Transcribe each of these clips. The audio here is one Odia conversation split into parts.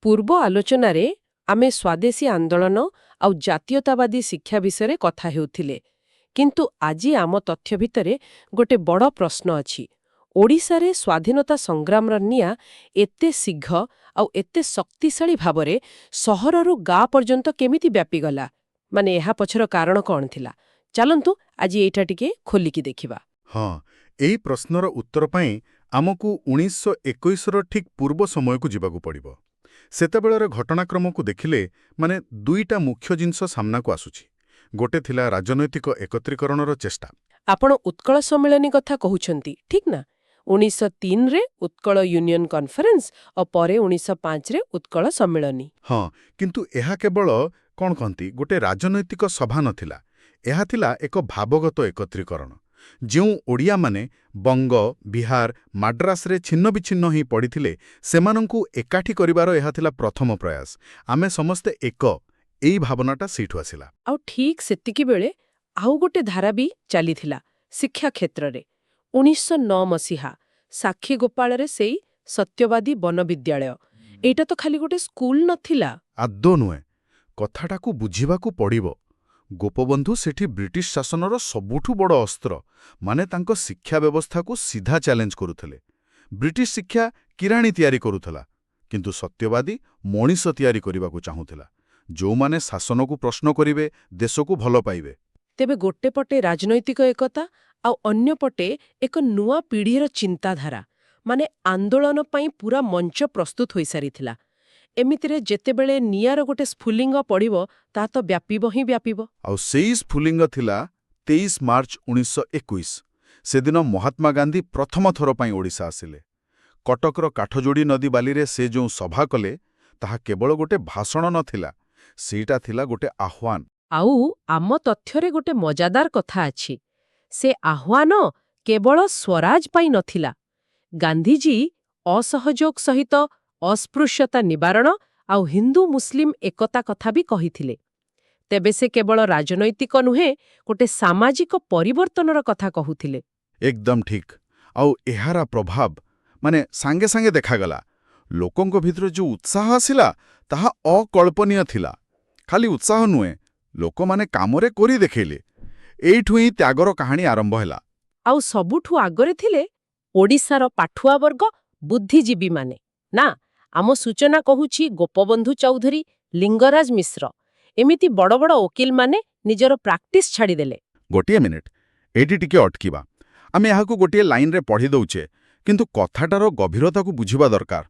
ପୂର୍ବ ଆଲୋଚନାରେ ଆମେ ସ୍ୱାଦେଶୀ ଆନ୍ଦୋଳନ ଆଉ ଜାତୀୟତାବାଦୀ ଶିକ୍ଷା ବିଷୟରେ କଥା ହେଉଥିଲେ, କିନ୍ତୁ ଆଜି ଆମ ତଥ୍ୟ ଭିତରେ ଗୋଟେ ବଡ଼ ପ୍ରଶ୍ନ ଅଛି। ଓଡ଼ିଶାରେ ସ୍ୱାଧୀନତା ସଂଗ୍ରାମର ନିଆଁ ଏତେ ଶୀଘ୍ର ଆଉ ଏତେ ଶକ୍ତିଶାଳୀ ଭାବରେ ସହରରୁ ଗାଁ ପର୍ଯ୍ୟନ୍ତ କେମିତି ବ୍ୟାପିଗଲା? ମାନେ ଏହା ପଛର କାରଣ କ'ଣ ଥିଲା? ଚାଲନ୍ତୁ ଆଜି ଏଇଟା ଟିକେ ଖୋଲିକି ଦେଖିବା। ହଁ, ଏହି ପ୍ରଶ୍ନର ଉତ୍ତର ପାଇଁ ଆମକୁ 1921ର ଠିକ୍ ପୂର୍ବ ସମୟକୁ ଯିବାକୁ ପଡ଼ିବ। ସେତେବେଳର ଘଟଣାକ୍ରମକୁ ଦେଖିଲେ ମାନେ ଦୁଇଟା ମୁଖ୍ୟ ଜିନିଷ ସାମ୍ନାକୁ ଆସୁଛି। ଗୋଟେ ଥିଲା ରାଜନୈତିକ ଏକତ୍ରୀକରଣର ଚେଷ୍ଟା। ଆପଣ ଉତ୍କଳ ସମ୍ମିଳନୀ କଥା କହୁଛନ୍ତି, ଠିକ୍ ନା? 1903ରେ ଉତ୍କଳ ୟୁନିୟନ କନଫରେନ୍ସ ଓ ପରେ 1905ରେ ଉତ୍କଳ ସମ୍ମିଳନୀ। ହଁ, କିନ୍ତୁ ଏହା କେବଳ କ'ଣ କହନ୍ତି ଗୋଟେ ରାଜନୈତିକ ସଭା ନଥିଲା। ଏହା ଥିଲା ଏକ ଭାବଗତ ଏକତ୍ରୀକରଣ। ଯେଉଁ ଓଡ଼ିଆମାନେ ବଙ୍ଗ, ବିହାର, ମାଡ୍ରାସରେ ଛିନ୍ନବିଚ୍ଛିନ୍ନ ହୋଇ ପଡ଼ିଥିଲେ, ସେମାନଙ୍କୁ ଏକାଠି କରିବାର ଏହା ଥିଲା ପ୍ରଥମ ପ୍ରୟାସ। ଆମେ ସମସ୍ତେ ଏକ, ଏଇ ଭାବନାଟା ସେଇଠୁ ଆସିଲା। ଆଉ ଠିକ୍ ସେତିକିବେଳେ ଆଉ ଗୋଟେ ଧାରା ବି ଚାଲିଥିଲା ଶିକ୍ଷା କ୍ଷେତ୍ରରେ। 1909 ମସିହା ସାକ୍ଷୀଗୋପାଳରେ ସେଇ ସତ୍ୟବାଦୀ ବନବିଦ୍ୟାଳୟ। ଏଇଟା ତ ଖାଲି ଗୋଟେ ସ୍କୁଲ ନଥିଲା। ଆଦୌ ନୁହେଁ। କଥାଟାକୁ ବୁଝିବାକୁ ପଡ଼ିବ। ଗୋପବନ୍ଧୁ ସେଠି ବ୍ରିଟିଶ ଶାସନର ସବୁଠୁ ବଡ଼ ଅସ୍ତ୍ର, ମାନେ ତାଙ୍କ ଶିକ୍ଷା ବ୍ୟବସ୍ଥାକୁ ସିଧା ଚ୍ୟାଲେଞ୍ଜ କରୁଥିଲେ। ବ୍ରିଟିଶ ଶିକ୍ଷା କିରାଣୀ ତିଆରି କରୁଥିଲା, କିନ୍ତୁ ସତ୍ୟବାଦୀ ମଣିଷ ତିଆରି କରିବାକୁ ଚାହୁଁଥିଲା, ଯେଉଁମାନେ ଶାସନକୁ ପ୍ରଶ୍ନ କରିବେ, ଦେଶକୁ ଭଲ ପାଇବେ। ତେବେ ଗୋଟେ ପଟେ ରାଜନୈତିକ ଏକତା ଆଉ ଅନ୍ୟପଟେ ଏକ ନୂଆ ପିଢ଼ିର ଚିନ୍ତାଧାରା, ମାନେ ଆନ୍ଦୋଳନ ପାଇଁ ପୁରା ମଞ୍ଚ ପ୍ରସ୍ତୁତ ହୋଇସାରିଥିଲା। ଏମିତିରେ ଯେତେବେଳେ ନିଆଁର ଗୋଟେ ସ୍ଫୁଲିଙ୍ଗ ପଡ଼ିବ, ତାହା ତ ବ୍ୟାପିବ ହିଁ ବ୍ୟାପିବ। ଆଉ ସେଇ ସ୍ଫୁଲିଙ୍ଗ ଥିଲା 23 ମାର୍ଚ୍ଚ 1921। ସେଦିନ ମହାତ୍ମା ଗାନ୍ଧୀ ପ୍ରଥମ ଥର ପାଇଁ ଓଡ଼ିଶା ଆସିଲେ। କଟକର କାଠଯୋଡ଼ି ନଦୀ ବାଲିରେ ସେ ଯେଉଁ ସଭା କଲେ, ତାହା କେବଳ ଗୋଟେ ଭାଷଣ ନଥିଲା, ସେଇଟା ଥିଲା ଗୋଟେ ଆହ୍ୱାନ। ଆଉ ଆମ ତଥ୍ୟରେ ଗୋଟେ ମଜାଦାର କଥା ଅଛି। ସେ ଆହ୍ୱାନ କେବଳ ସ୍ୱରାଜ ପାଇଁ ନଥିଲା। ଗାନ୍ଧିଜୀ ଅସହଯୋଗ ସହିତ ଅସ୍ପୃଶ୍ୟତା ନିବାରଣ ଆଉ ହିନ୍ଦୁ ମୁସଲିମ ଏକତା କଥା ବି କହିଥିଲେ। ତେବେ ସେ କେବଳ ରାଜନୈତିକ ନୁହେଁ, ଗୋଟେ ସାମାଜିକ ପରିବର୍ତ୍ତନର କଥା କହୁଥିଲେ। ଏକଦମ ଠିକ୍। ଆଉ ଏହାର ପ୍ରଭାବ ମାନେ ସାଙ୍ଗେ ସାଙ୍ଗେ ଦେଖାଗଲା। ଲୋକଙ୍କ ଭିତରେ ଯେଉଁ ଉତ୍ସାହ ଆସିଲା, ତାହା ଅକଳ୍ପନୀୟ ଥିଲା। ଖାଲି ଉତ୍ସାହ ନୁହେଁ, ଲୋକମାନେ କାମରେ କରି ଦେଖେଇଲେ। ଏଇଠୁ ହିଁ ତ୍ୟାଗର କାହାଣୀ ଆରମ୍ଭ ହେଲା। ଆଉ ସବୁଠୁ ଆଗରେ ଥିଲେ ଓଡ଼ିଶାର ପାଠୁଆ ବର୍ଗ, ବୁଦ୍ଧିଜୀବୀମାନେ। ନା, ଆମ ସୂଚନା କହୁଛି ଗୋପବନ୍ଧୁ ଚୌଧୁରୀ, ଲିଙ୍ଗରାଜ ମିଶ୍ର, ଏମିତି ବଡ଼ ବଡ଼ ଓକିଲମାନେ ନିଜର ପ୍ରାକ୍ଟିସ୍ ଛାଡ଼ିଦେଲେ। ଗୋଟିଏ ମିନିଟ୍, ଏଇଠି ଟିକେ ଅଟକିବା। ଆମେ ଏହାକୁ ଗୋଟିଏ ଲାଇନରେ ପଢ଼ି ଦେଉଛେ, କିନ୍ତୁ କଥାଟାର ଗଭୀରତାକୁ ବୁଝିବା ଦରକାର।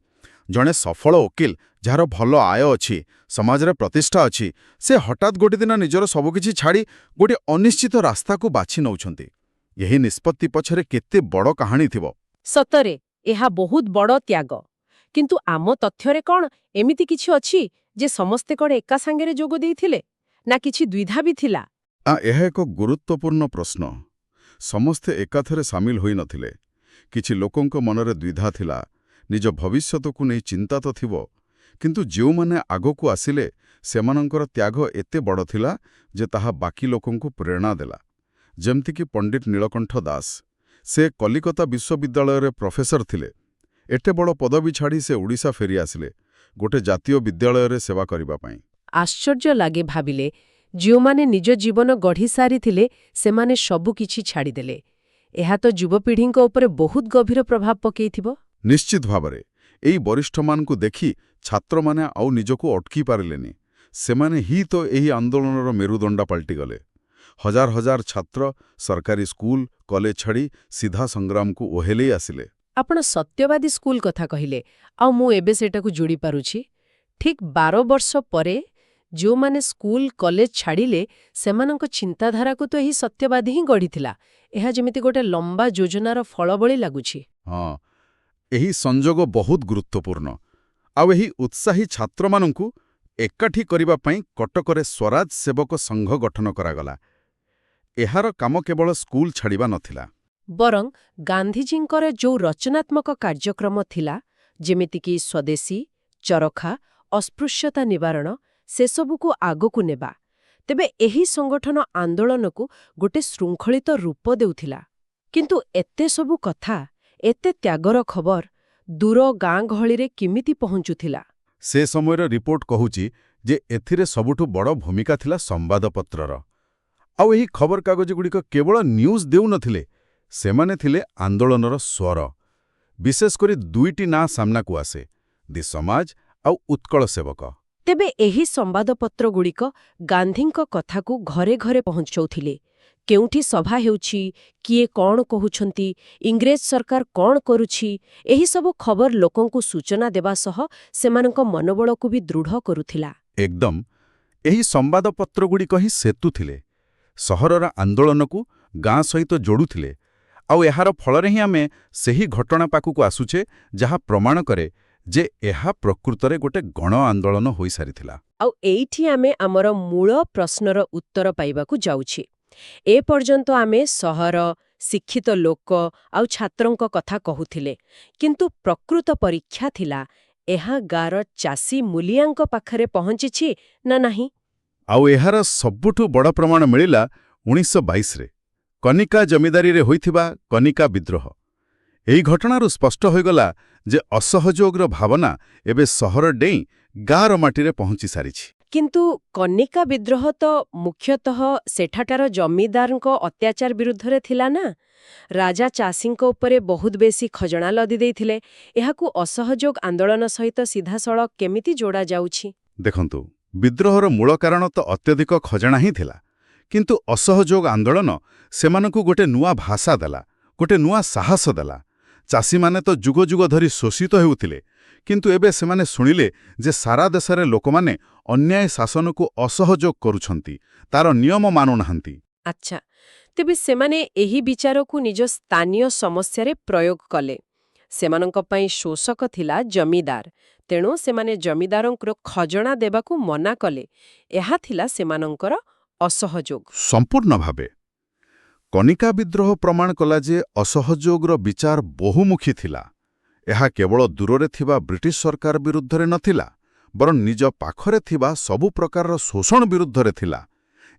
ଜଣେ ସଫଳ ଓକିଲ, ଯାହାର ଭଲ ଆୟ ଅଛି, ସମାଜରେ ପ୍ରତିଷ୍ଠା ଅଛି, ସେ ହଠାତ୍ ଗୋଟେ ଦିନ ନିଜର ସବୁକିଛି ଛାଡ଼ି ଗୋଟିଏ ଅନିଶ୍ଚିତ ରାସ୍ତାକୁ ବାଛି ନେଉଛନ୍ତି। ଏହି ନିଷ୍ପତ୍ତି ପଛରେ କେତେ ବଡ଼ କାହାଣୀ ଥିବ। ସତରେ ଏହା ବହୁତ ବଡ଼ ତ୍ୟାଗ। କିନ୍ତୁ ଆମ ତଥ୍ୟରେ କ'ଣ ଏମିତି କିଛି ଅଛି ଯେ ସମସ୍ତେ କ'ଣ ଏକା ସାଙ୍ଗରେ ଯୋଗ ଦେଇଥିଲେ, ନା କିଛି ଦ୍ୱିଧା ବି ଥିଲା? ଏହା ଏକ ଗୁରୁତ୍ୱପୂର୍ଣ୍ଣ ପ୍ରଶ୍ନ। ସମସ୍ତେ ଏକାଥରେ ସାମିଲ ହୋଇନଥିଲେ। କିଛି ଲୋକଙ୍କ ମନରେ ଦ୍ୱିଧା ଥିଲା। ନିଜ ଭବିଷ୍ୟତକୁ ନେଇ ଚିନ୍ତା ତ ଥିବ, କିନ୍ତୁ ଯେଉଁମାନେ ଆଗକୁ ଆସିଲେ, ସେମାନଙ୍କର ତ୍ୟାଗ ଏତେ ବଡ଼ ଥିଲା ଯେ ତାହା ବାକି ଲୋକଙ୍କୁ ପ୍ରେରଣା ଦେଲା। ଯେମିତିକି ପଣ୍ଡିତ ନୀଳକଣ୍ଠ ଦାସ। ସେ କଲିକତା ବିଶ୍ୱବିଦ୍ୟାଳୟରେ ପ୍ରଫେସର ଥିଲେ। ଏତେ ବଡ଼ ପଦବୀ ଛାଡ଼ି ସେ ଓଡ଼ିଶା ଫେରି ଆସିଲେ, ଗୋଟେ ଜାତୀୟ ବିଦ୍ୟାଳୟରେ ସେବା କରିବା ପାଇଁ। ଆଶ୍ଚର୍ଯ୍ୟ ଲାଗେ ଭାବିଲେ, ଯେଉଁମାନେ ନିଜ ଜୀବନ ଗଢ଼ି ସାରିଥିଲେ, ସେମାନେ ସବୁ କିଛି ଛାଡ଼ିଦେଲେ। ଏହା ତ ଯୁବପିଢ଼ିଙ୍କ ଉପରେ ବହୁତ ଗଭୀର ପ୍ରଭାବ ପକାଇଥିବ। ନିଶ୍ଚିତ ଭାବରେ। ଏଇ ବରିଷ୍ଠମାନଙ୍କୁ ଦେଖି ଛାତ୍ରମାନେ ଆଉ ନିଜକୁ ଅଟକି ପାରିଲେନି। ସେମାନେ ହିଁ ତ ଏହି ଆନ୍ଦୋଳନର ମେରୁଦଣ୍ଡା ପାଲଟିଗଲେ। ହଜାର ହଜାର ଛାତ୍ର ସରକାରୀ ସ୍କୁଲ, କଲେଜ ଛାଡ଼ି ସିଧା ସଂଗ୍ରାମକୁ ଓହେଲେଇ ଆସିଲେ। ଆପଣ ସତ୍ୟବାଦୀ ସ୍କୁଲ କଥା କହିଲେ, ଆଉ ମୁଁ ଏବେ ସେଇଟାକୁ ଯୋଡ଼ି ପାରୁଛି। ଠିକ୍ 12 ବର୍ଷ ପରେ ଯେଉଁମାନେ ସ୍କୁଲ, କଲେଜ ଛାଡ଼ିଲେ, ସେମାନଙ୍କ ଚିନ୍ତାଧାରାକୁ ତ ଏହି ସତ୍ୟବାଦୀ ହିଁ ଗଢ଼ିଥିଲା। ଏହା ଯେମିତି ଗୋଟେ ଲମ୍ବା ଯୋଜନାର ଫଳ ଭଳି ଲାଗୁଛି। ହଁ, ଏହି ସଂଯୋଗ ବହୁତ ଗୁରୁତ୍ୱପୂର୍ଣ୍ଣ। ଆଉ ଏହି ଉତ୍ସାହୀ ଛାତ୍ରମାନଙ୍କୁ ଏକାଠି କରିବା ପାଇଁ କଟକରେ ସ୍ୱରାଜ ସେବକ ସଂଘ ଗଠନ କରାଗଲା। ଏହାର କାମ କେବଳ ସ୍କୁଲ ଛାଡ଼ିବା ନଥିଲା। ବରଂ ଗାନ୍ଧିଜୀଙ୍କର ଯେଉଁ ରଚନାତ୍ମକ କାର୍ଯ୍ୟକ୍ରମ ଥିଲା, ଯେମିତିକି ସ୍ୱଦେଶୀ, ଚରଖା, ଅସ୍ପୃଶ୍ୟତା ନିବାରଣ, ସେସବୁକୁ ଆଗକୁ ନେବା। ତେବେ ଏହି ସଂଗଠନ ଆନ୍ଦୋଳନକୁ ଗୋଟେ ଶୃଙ୍ଖଳିତ ରୂପ ଦେଉଥିଲା। କିନ୍ତୁ ଏତେ ସବୁ କଥା, ଏତେ ତ୍ୟାଗର ଖବର ଦୂର ଗାଁ ଗହଳିରେ କେମିତି ପହଞ୍ଚୁଥିଲା? ସେ ସମୟର ରିପୋର୍ଟ କହୁଛି ଯେ ଏଥିରେ ସବୁଠୁ ବଡ଼ ଭୂମିକା ଥିଲା ସମ୍ବାଦପତ୍ରର। ଆଉ ଏହି ଖବରକାଗଜଗୁଡ଼ିକ କେବଳ ନ୍ୟୁଜ୍ ଦେଉନଥିଲେ, ସେମାନେ ଥିଲେ ଆନ୍ଦୋଳନର ସ୍ୱର। ବିଶେଷ କରି ଦୁଇଟି ନାଁ ସାମ୍ନାକୁ ଆସେ, ଦି ସମାଜ ଆଉ ଉତ୍କଳ ସେବକ। ତେବେ ଏହି ସମ୍ବାଦପତ୍ରଗୁଡ଼ିକ ଗାନ୍ଧୀଙ୍କ କଥାକୁ ଘରେ ଘରେ ପହଞ୍ଚାଉଥିଲେ। କେଉଁଠି ସଭା ହେଉଛି, କିଏ କ'ଣ କହୁଛନ୍ତି, ଇଂରେଜ ସରକାର କ'ଣ କରୁଛି, ଏହିସବୁ ଖବର ଲୋକଙ୍କୁ ସୂଚନା ଦେବା ସହ ସେମାନଙ୍କ ମନୋବଳକୁ ବି ଦୃଢ଼ କରୁଥିଲା। ଏକଦମ୍। ଏହି ସମ୍ବାଦପତ୍ରଗୁଡ଼ିକ ହିଁ ସେତୁ ଥିଲେ। ସହରର ଆନ୍ଦୋଳନକୁ ଗାଁ ସହିତ ଯୋଡ଼ୁଥିଲେ। ଆଉ ଏହାର ଫଳରେ ହିଁ ଆମେ ସେହି ଘଟଣା ପାଖକୁ ଆସୁଛେ ଯାହା ପ୍ରମାଣ କରେ ଯେ ଏହା ପ୍ରକୃତରେ ଗୋଟେ ଗଣ ଆନ୍ଦୋଳନ ହୋଇସାରିଥିଲା। ଆଉ ଏଇଠି ଆମେ ଆମର ମୂଳ ପ୍ରଶ୍ନର ଉତ୍ତର ପାଇବାକୁ ଯାଉଛି। ଏ ପର୍ଯ୍ୟନ୍ତ ଆମେ ସହର, ଶିକ୍ଷିତ ଲୋକ ଆଉ ଛାତ୍ରଙ୍କ କଥା କହୁଥିଲେ, କିନ୍ତୁ ପ୍ରକୃତ ପରୀକ୍ଷା ଥିଲା ଏହା ଗାଁର ଚାଷୀ ମୂଲିଆଙ୍କ ପାଖରେ ପହଞ୍ଚିଛି ନା ନାହିଁ। ଆଉ ଏହାର ସବୁଠୁ ବଡ଼ ପ୍ରମାଣ ମିଳିଲା 1922ରେ କନିକା ଜମିଦାରୀରେ ହୋଇଥିବା କନିକା ବିଦ୍ରୋହ। ଏହି ଘଟଣାରୁ ସ୍ପଷ୍ଟ ହୋଇଗଲା ଯେ ଅସହଯୋଗର ଭାବନା ଏବେ ସହର ଡେଇଁ ଗାଁର ମାଟିରେ ପହଞ୍ଚି ସାରିଛି। କିନ୍ତୁ କନିକା ବିଦ୍ରୋହ ତ ମୁଖ୍ୟତଃ ସେଠାକାର ଜମିଦାରଙ୍କ ଅତ୍ୟାଚାର ବିରୁଦ୍ଧରେ ଥିଲା ନା। ରାଜା ଚାଷୀଙ୍କ ଉପରେ ବହୁତ ବେଶି ଖଜଣା ଲଦି ଦେଇଥିଲେ। ଏହାକୁ ଅସହଯୋଗ ଆନ୍ଦୋଳନ ସହିତ ସିଧାସଳଖ କେମିତି ଯୋଡ଼ାଯାଉଛି? ଦେଖନ୍ତୁ, ବିଦ୍ରୋହର ମୂଳ କାରଣ ତ ଅତ୍ୟଧିକ ଖଜଣା ହିଁ ଥିଲା। କିନ୍ତୁ ଅସହଯୋଗ ଆନ୍ଦୋଳନ ସେମାନଙ୍କୁ ଗୋଟେ ନୂଆ ଭାଷା ଦେଲା, ଗୋଟେ ନୂଆ ସାହସ ଦେଲା। ଚାଷୀମାନେ ତ ଯୁଗ ଯୁଗ ଧରି ଶୋଷିତ ହେଉଥିଲେ, କିନ୍ତୁ ଏବେ ସେମାନେ ଶୁଣିଲେ ଯେ ସାରା ଦେଶରେ ଲୋକମାନେ ଅନ୍ୟାୟ ଶାସନକୁ ଅସହଯୋଗ କରୁଛନ୍ତି, ତାର ନିୟମ ମାନୁନାହାନ୍ତି। ଆଚ୍ଛା, ତେବେ ସେମାନେ ଏହି ବିଚାରକୁ ନିଜ ସ୍ଥାନୀୟ ସମସ୍ୟାରେ ପ୍ରୟୋଗ କଲେ। ସେମାନଙ୍କ ପାଇଁ ଶୋଷକ ଥିଲା ଜମିଦାର, ତେଣୁ ସେମାନେ ଜମିଦାରଙ୍କର ଖଜଣା ଦେବାକୁ ମନା କଲେ। ଏହା ଥିଲା ସେମାନଙ୍କର ଅସହଯୋଗ। ସମ୍ପୂର୍ଣ୍ଣ ଭାବେ। କନିକା ବିଦ୍ରୋହ ପ୍ରମାଣ କଲା ଯେ ଅସହଯୋଗର ବିଚାର ବହୁମୁଖୀ ଥିଲା। ଏହା କେବଳ ଦୂରରେ ଥିବା ବ୍ରିଟିଶ ସରକାର ବିରୁଦ୍ଧରେ ନଥିଲା, ବରଂ ନିଜ ପାଖରେ ଥିବା ସବୁ ପ୍ରକାରର ଶୋଷଣ ବିରୁଦ୍ଧରେ ଥିଲା।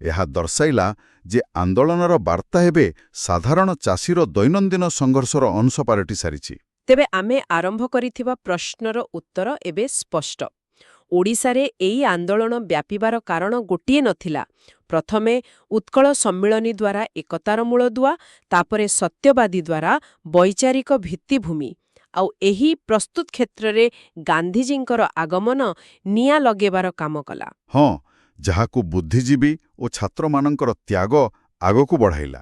ଏହା ଦର୍ଶାଇଲା ଯେ ଆନ୍ଦୋଳନର ବାର୍ତ୍ତା ଏବେ ସାଧାରଣ ଚାଷୀର ଦୈନନ୍ଦିନ ସଂଘର୍ଷର ଅଂଶ ପାଲଟି ସାରିଛି। ତେବେ ଆମେ ଆରମ୍ଭ କରିଥିବା ପ୍ରଶ୍ନର ଉତ୍ତର ଏବେ ସ୍ପଷ୍ଟ। ଓଡ଼ିଶାରେ ଏହି ଆନ୍ଦୋଳନ ବ୍ୟାପିବାର କାରଣ ଗୋଟିଏ ନଥିଲା। ପ୍ରଥମେ ଉତ୍କଳ ସମ୍ମିଳନୀ ଦ୍ୱାରା ଏକତାର ମୂଳଦୁଆ, ତାପରେ ସତ୍ୟବାଦୀ ଦ୍ୱାରା ବୈଚାରିକ ଭିତ୍ତିଭୂମି, ଆଉ ଏହି ପ୍ରସ୍ତୁତ କ୍ଷେତ୍ରରେ ଗାନ୍ଧିଜୀଙ୍କର ଆଗମନ ନିଆଁ ଲଗେଇବାର କାମ କଲା। ହଁ, ଯାହାକୁ ବୁଦ୍ଧିଜୀବୀ ଓ ଛାତ୍ରମାନଙ୍କର ତ୍ୟାଗ ଆଗକୁ ବଢ଼ାଇଲା।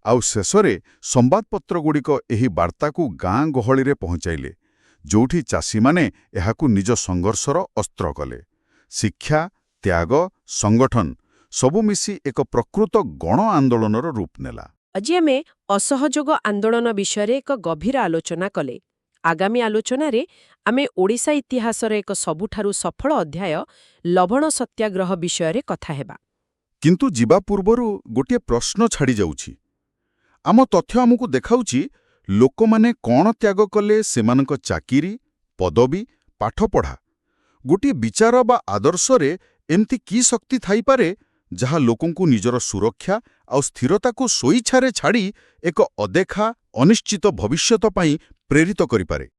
ଆଉ ଶେଷରେ ସମ୍ବାଦପତ୍ରଗୁଡ଼ିକ ଏହି ବାର୍ତ୍ତାକୁ ଗାଁ ଗହଳିରେ ପହଞ୍ଚାଇଲେ, ଯୋଉଠି ଚାଷୀମାନେ ଏହାକୁ ନିଜ ସଂଘର୍ଷର ଅସ୍ତ୍ର କଲେ। ଶିକ୍ଷା, ତ୍ୟାଗ, ସଂଗଠନ ସବୁ ମିଶି ଏକ ପ୍ରକୃତ ଗଣ ଆନ୍ଦୋଳନର ରୂପ ନେଲା। ଆଜି ଆମେ ଅସହଯୋଗ ଆନ୍ଦୋଳନ ବିଷୟରେ ଏକ ଗଭୀର ଆଲୋଚନା କଲେ। ଆଗାମୀ ଆଲୋଚନାରେ ଆମେ ଓଡ଼ିଶା ଇତିହାସର ଏକ ସବୁଠାରୁ ସଫଳ ଅଧ୍ୟାୟ ଲବଣ ସତ୍ୟାଗ୍ରହ ବିଷୟରେ କଥା ହେବା। କିନ୍ତୁ ଯିବା ପୂର୍ବରୁ ଗୋଟିଏ ପ୍ରଶ୍ନ ଛାଡ଼ିଯାଉଛି। ଆମ ତଥ୍ୟ ଆମକୁ ଦେଖାଉଛି ଲୋକମାନେ କ'ଣ ତ୍ୟାଗ କଲେ ସେମାନଙ୍କ ଚାକିରି, ପଦବୀ, ପାଠପଢ଼ା। ଗୋଟିଏ ବିଚାର ବା ଆଦର୍ଶରେ ଏମିତି କି ଶକ୍ତି ଥାଇପାରେ ଯାହା ଲୋକଙ୍କୁ ନିଜର ସୁରକ୍ଷା ଆଉ ସ୍ଥିରତାକୁ ସ୍ୱଇଚ୍ଛାରେ ଛାଡ଼ି ଏକ ଅଦେଖା, ଅନିଶ୍ଚିତ ଭବିଷ୍ୟତ ପାଇଁ ପ୍ରେରିତ କରିପାରେ?